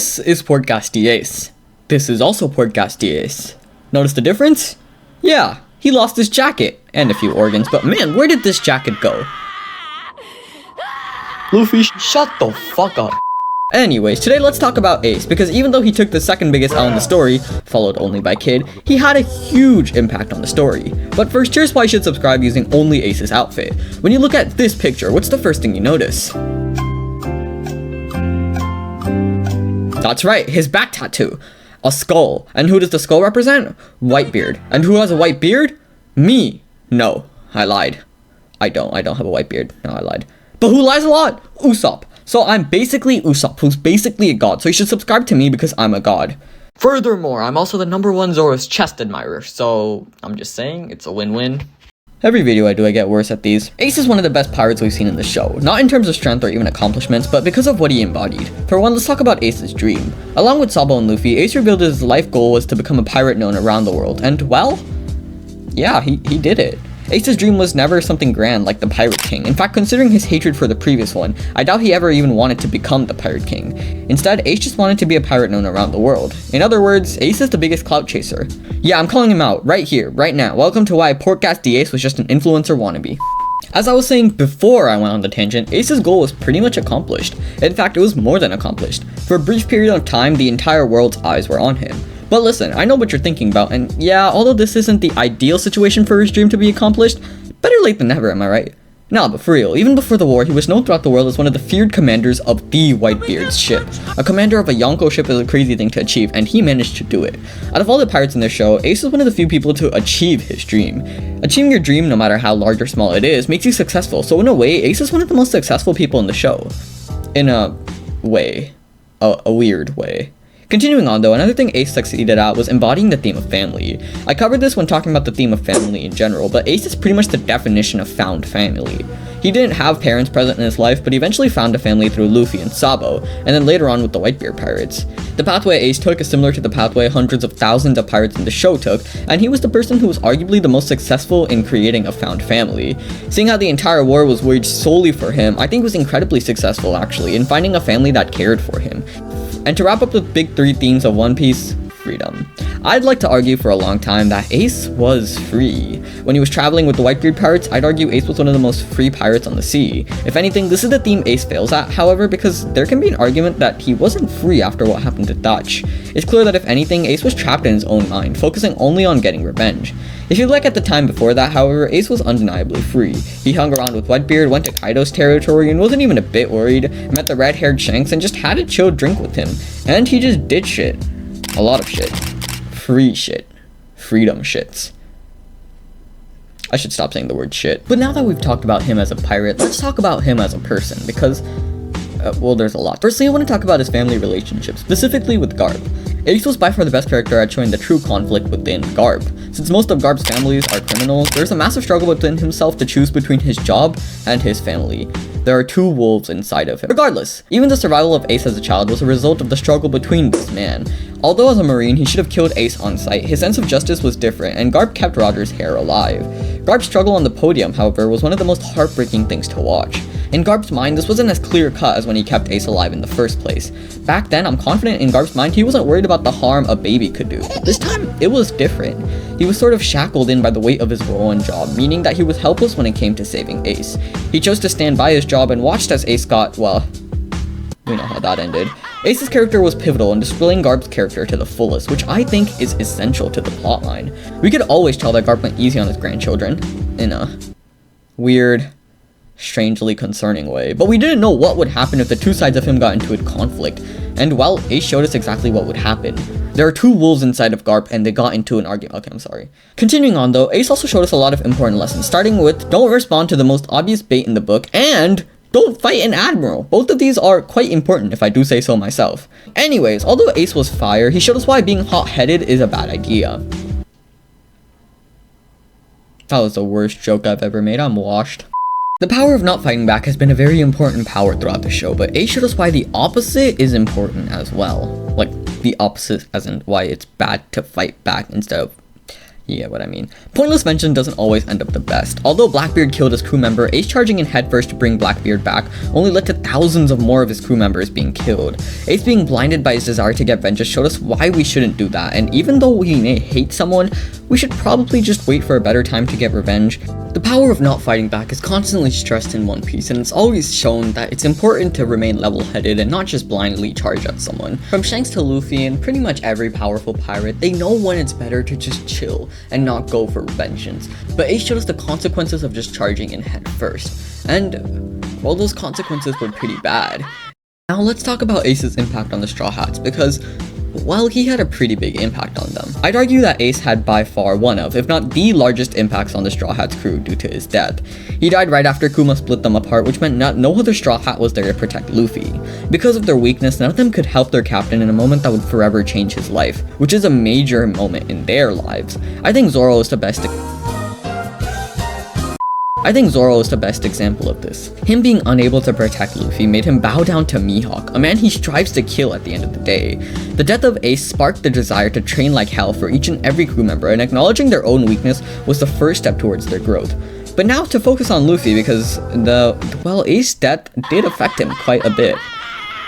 This is Podcast Ace. This is also Podcast Ace. Notice the difference? Yeah, he lost his jacket and a few organs, but man, where did this jacket go? Luffy, shut the fuck up. Anyways, today let's talk about Ace, because even though he took the second biggest L in the story, followed only by Kid, he had a huge impact on the story. But first, here's why you should subscribe using only Ace's outfit. When you look at this picture, what's the first thing you notice? That's right, his back tattoo. A skull. And who does the skull represent? Whitebeard. And who has a white beard? Me. No, I lied. I don't have a white beard. No, I lied. But who lies a lot? Usopp. So I'm basically Usopp, who's basically a god, so you should subscribe to me because I'm a god. Furthermore, I'm also the #1 Zoro's chest admirer, so I'm just saying, it's a win-win. Every video I do, I get worse at these. Ace is one of the best pirates we've seen in the show, not in terms of strength or even accomplishments, but because of what he embodied. For one, let's talk about Ace's dream. Along with Sabo and Luffy, Ace revealed his life goal was to become a pirate known around the world, and well, yeah, he did it. Ace's dream was never something grand like the Pirate King. In fact, considering his hatred for the previous one, I doubt he ever even wanted to become the Pirate King. Instead, Ace just wanted to be a pirate known around the world. In other words, Ace is the biggest clout chaser. Yeah, I'm calling him out right here, right now. Welcome to why Podcast Ace was just an influencer wannabe. As I was saying before I went on the tangent, Ace's goal was pretty much accomplished. In fact, it was more than accomplished. For a brief period of time, the entire world's eyes were on him. But listen, I know what you're thinking about, and yeah, although this isn't the ideal situation for his dream to be accomplished, better late than never, am I right? Nah, but for real, even before the war, he was known throughout the world as one of the feared commanders of the Whitebeard's ship. A commander of a Yonko ship is a crazy thing to achieve, and he managed to do it. Out of all the pirates in this show, Ace is one of the few people to achieve his dream. Achieving your dream, no matter how large or small it is, makes you successful, so in a way, Ace is one of the most successful people in the show. In a way. A weird way. Continuing on though, another thing Ace succeeded at was embodying the theme of family. I covered this when talking about the theme of family in general, but Ace is pretty much the definition of found family. He didn't have parents present in his life, but he eventually found a family through Luffy and Sabo, and then later on with the Whitebeard pirates. The pathway Ace took is similar to the pathway hundreds of thousands of pirates in the show took, and he was the person who was arguably the most successful in creating a found family. Seeing how the entire war was waged solely for him, I think was incredibly successful actually, in finding a family that cared for him. And to wrap up the big three themes of One Piece, freedom. I'd like to argue for a long time that Ace was free. When he was traveling with the Whitebeard pirates, I'd argue Ace was one of the most free pirates on the sea. If anything, this is the theme Ace fails at, however, because there can be an argument that he wasn't free after what happened to Dutch. It's clear that if anything, Ace was trapped in his own mind, focusing only on getting revenge. If you look at the time before that, however, Ace was undeniably free. He hung around with Whitebeard, went to Kaido's territory, and wasn't even a bit worried, met the red-haired Shanks, and just had a chill drink with him. And he just did shit. A lot of shit. Free shit. Freedom shits. I should stop saying the word shit. But now that we've talked about him as a pirate, let's talk about him as a person, because, well, there's a lot. Firstly, I want to talk about his family relationship, specifically with Garp. Ace was by far the best character at showing the true conflict within Garp. Since most of Garp's families are criminals, there's a massive struggle within himself to choose between his job and his family. There are two wolves inside of him. Regardless, even the survival of Ace as a child was a result of the struggle between this man. Although as a marine, he should have killed Ace on sight, his sense of justice was different, and Garp kept Roger's hair alive. Garp's struggle on the podium, however, was one of the most heartbreaking things to watch. In Garp's mind, this wasn't as clear-cut as when he kept Ace alive in the first place. Back then, I'm confident in Garp's mind he wasn't worried about the harm a baby could do. This time, it was different. He was sort of shackled in by the weight of his role and job, meaning that he was helpless when it came to saving Ace. He chose to stand by his job and watched as Ace got, well, we know how that ended. Ace's character was pivotal in displaying Garp's character to the fullest, which I think is essential to the plotline. We could always tell that Garp went easy on his grandchildren, in a weird, strangely concerning way, but we didn't know what would happen if the two sides of him got into a conflict, and well, Ace showed us exactly what would happen. There are two wolves inside of Garp, and they got into an argument. Okay, I'm sorry. Continuing on though, Ace also showed us a lot of important lessons, starting with don't respond to the most obvious bait in the book, and don't fight an admiral. Both of these are quite important if I do say so myself. Anyways, although Ace was fire, he showed us why being hot-headed is a bad idea. That was the worst joke I've ever made, I'm washed. The power of not fighting back has been a very important power throughout the show, but Ace showed us why the opposite is important as well. Like, the opposite as in why it's bad to fight back instead of, You get what I mean. Pointless vengeance doesn't always end up the best. Although Blackbeard killed his crew member, Ace charging in headfirst to bring Blackbeard back only led to thousands of more of his crew members being killed. Ace being blinded by his desire to get vengeance showed us why we shouldn't do that, and even though we may hate someone, we should probably just wait for a better time to get revenge. The power of not fighting back is constantly stressed in One Piece, and it's always shown that it's important to remain level-headed and not just blindly charge at someone. From Shanks to Luffy and pretty much every powerful pirate, they know when it's better to just chill and not go for vengeance. But Ace showed us the consequences of just charging in head first, and well, those consequences were pretty bad. Now let's talk about Ace's impact on the Straw Hats, because well, he had a pretty big impact on them. I'd argue that Ace had by far one of, if not the largest impacts on the Straw Hats crew due to his death. He died right after Kuma split them apart, which meant no other Straw Hat was there to protect Luffy. Because of their weakness, none of them could help their captain in a moment that would forever change his life, which is a major moment in their lives. I think Zoro is the best example of this. Him being unable to protect Luffy made him bow down to Mihawk, a man he strives to kill at the end of the day. The death of Ace sparked the desire to train like hell for each and every crew member, and acknowledging their own weakness was the first step towards their growth. But now to focus on Luffy, because Ace's death did affect him quite a bit.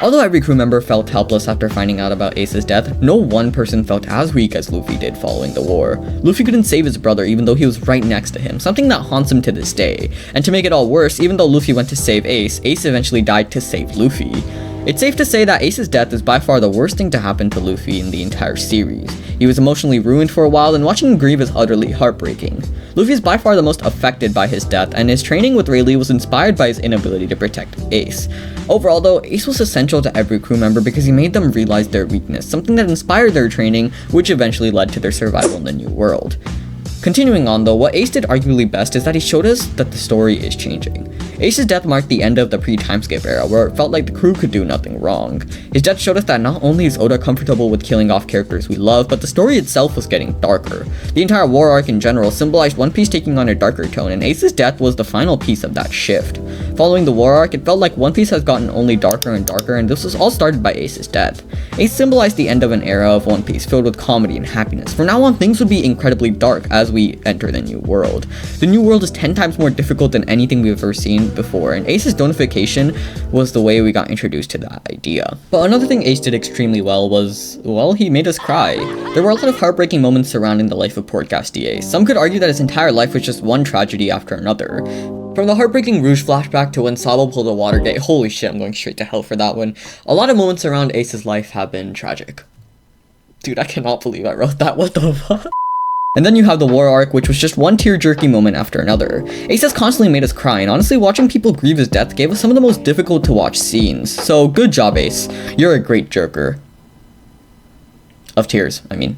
Although every crew member felt helpless after finding out about Ace's death, no one person felt as weak as Luffy did following the war. Luffy couldn't save his brother even though he was right next to him, something that haunts him to this day. And to make it all worse, even though Luffy went to save Ace, Ace eventually died to save Luffy. It's safe to say that Ace's death is by far the worst thing to happen to Luffy in the entire series. He was emotionally ruined for a while, and watching him grieve is utterly heartbreaking. Luffy is by far the most affected by his death, and his training with Rayleigh was inspired by his inability to protect Ace. Overall though, Ace was essential to every crew member because he made them realize their weakness, something that inspired their training, which eventually led to their survival in the New World. Continuing on though, what Ace did arguably best is that he showed us that the story is changing. Ace's death marked the end of the pre-timeskip era, where it felt like the crew could do nothing wrong. His death showed us that not only is Oda comfortable with killing off characters we love, but the story itself was getting darker. The entire war arc in general symbolized One Piece taking on a darker tone, and Ace's death was the final piece of that shift. Following the war arc, it felt like One Piece has gotten only darker and darker, and this was all started by Ace's death. Ace symbolized the end of an era of One Piece filled with comedy and happiness. From now on, things would be incredibly dark as we enter the New World. The New World is 10 times more difficult than anything we've ever seen before, and Ace's donification was the way we got introduced to that idea. But another thing Ace did extremely well was, well, he made us cry. There were a lot of heartbreaking moments surrounding the life of Port Gastier. Some could argue that his entire life was just one tragedy after another. From the heartbreaking Rouge flashback to when Sabo pulled a Watergate, holy shit, I'm going straight to hell for that one. A lot of moments around Ace's life have been tragic. Dude, I cannot believe I wrote that, what the fuck? And then you have the war arc, which was just one tear-jerky moment after another. Ace has constantly made us cry, and honestly, watching people grieve his death gave us some of the most difficult to watch scenes. So, good job, Ace. You're a great jerker. Of tears, I mean.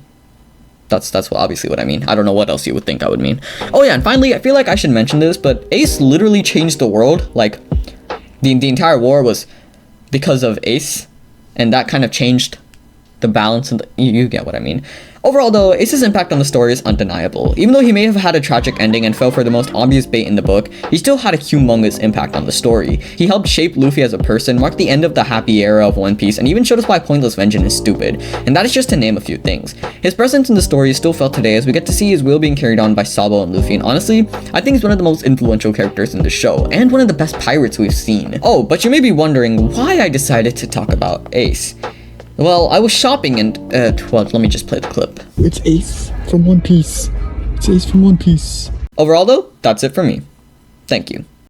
That's obviously what I mean. I don't know what else you would think I would mean. Oh yeah, and finally, I feel like I should mention this, but Ace literally changed the world. Like, the entire war was because of Ace, and that kind of changed the balance, and you get what I mean. Overall though, Ace's impact on the story is undeniable. Even though he may have had a tragic ending and fell for the most obvious bait in the book, he still had a humongous impact on the story. He helped shape Luffy as a person, marked the end of the happy era of One Piece, and even showed us why pointless vengeance is stupid, and that is just to name a few things. His presence in the story is still felt today as we get to see his will being carried on by Sabo and Luffy, and honestly, I think he's one of the most influential characters in the show, and one of the best pirates we've seen. Oh, but you may be wondering why I decided to talk about Ace. Well, I was shopping and, well, let me just play the clip. It's Ace from One Piece. It's Ace from One Piece. Overall though, that's it for me. Thank you.